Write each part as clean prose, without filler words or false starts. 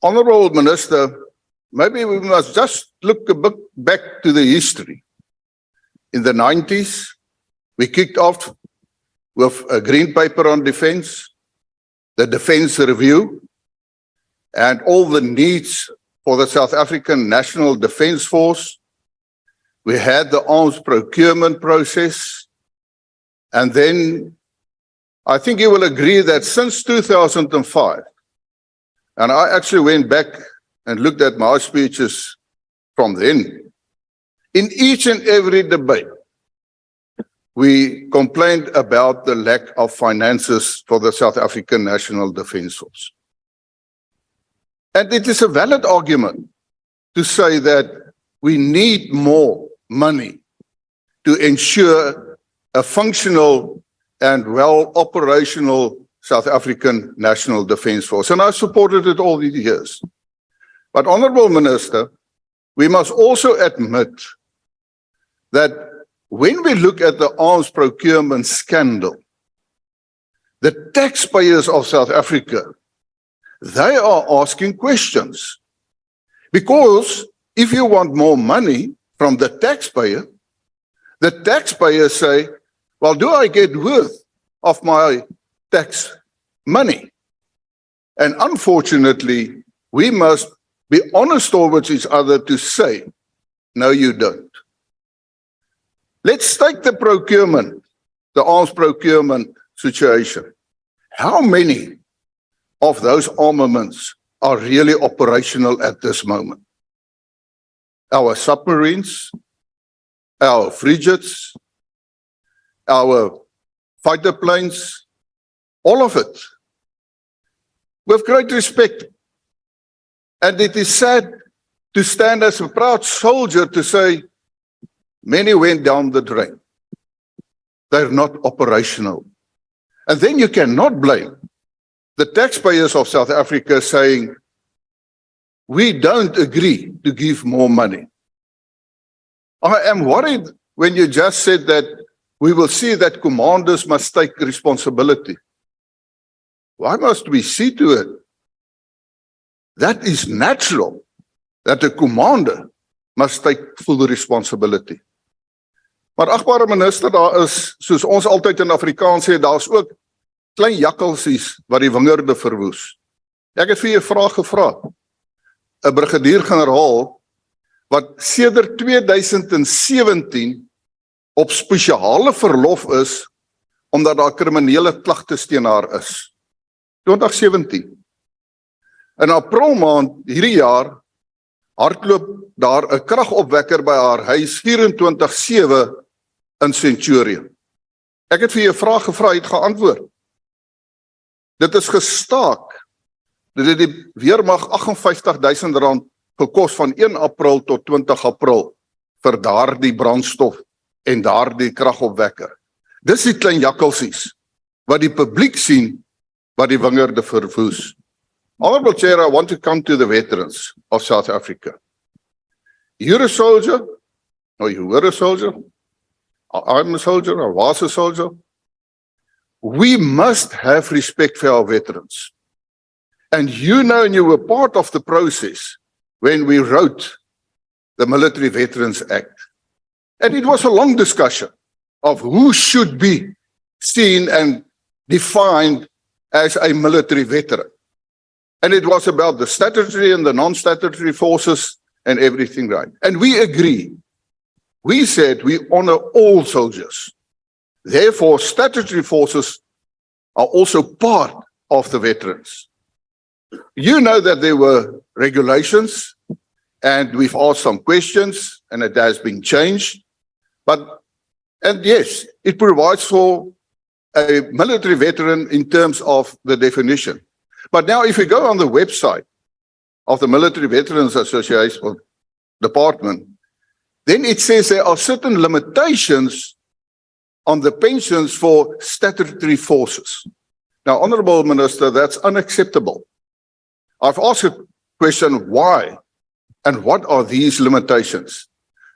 Honourable Minister, maybe we must just look a bit back to the history. In the 90s, we kicked off with a green paper on defence, the Defence Review, and all the needs for the South African National Defence Force. We had the arms procurement process, and then I think you will agree that since 2005, and I actually went back and looked at my speeches from then, in each and every debate, we complained about the lack of finances for the South African National Defence Force. And it is a valid argument to say that we need more money to ensure a functional and well-operational South African National Defence Force. And I supported it all these years. But, Honourable Minister, we must also admit that when we look at the arms procurement scandal, the taxpayers of South Africa, they are asking questions. Because if you want more money from the taxpayers say, well, do I get worth of my tax money? And unfortunately, we must be honest towards each other to say, no, you don't. Let's take the procurement, the arms procurement situation. How many of those armaments are really operational at this moment? Our submarines, our frigates, our fighter planes, all of it. With great respect. And it is sad to stand as a proud soldier to say, many went down the drain. They're not operational. And then you cannot blame the taxpayers of South Africa saying, we don't agree to give more money. I am worried when you just said that we will see that commanders must take responsibility. Why must we see to it? That is natural, that a commander must take full responsibility. Maar agbare minister, daar is, soos ons altyd in Afrikaans sê, daar is ook klein jakkelsies wat die wingerde verwoes. Ek het vir jou 'n vraag gevra. 'n Brigadier-generaal wat sedert 2017 op spesiale verlof is omdat daar kriminele klagtes teen haar is. 2017. In April maand hierdie jaar hardloop daar 'n kragopwekker by haar huis 24/7 in Centurion. Ek het vir jou 'n vraag gevra, jy het geantwoord. Dit is gestaak. Dit het die weermag R58.000 gekos van 1 April tot 20 April vir daardie brandstof en daardie kragopwekker. Dis die klein jakkelsies wat die publiek sien wat die wingerde verwoes. Honourable Chair, I want to come to the veterans of South Africa. You're a soldier, or you were a soldier, I'm a soldier, I was a soldier. We must have respect for our veterans. And you know, and you were part of the process when we wrote the Military Veterans Act. And it was a long discussion of who should be seen and defined as a military veteran. And it was about the statutory and the non-statutory forces and everything, right? And we agree. We said we honor all soldiers. Therefore, statutory forces are also part of the veterans. You know that there were regulations and we've asked some questions and it has been changed. And yes, it provides for a military veteran in terms of the definition. But now if you go on the website of the Military Veterans Association or Department, then it says there are certain limitations on the pensions for statutory forces. Now, Honourable Minister, that's unacceptable. I've asked a question, why? And what are these limitations?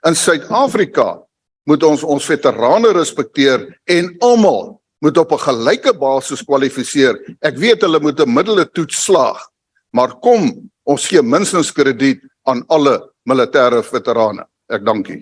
In Suid-Afrika moet ons veterane respekteer en almal moet op 'n gelyke basis kwalifiseer. Ek weet hulle moet 'n middele toets slaag, maar kom Ons gee minstens krediet aan alle militêre veterane. Ek dankie.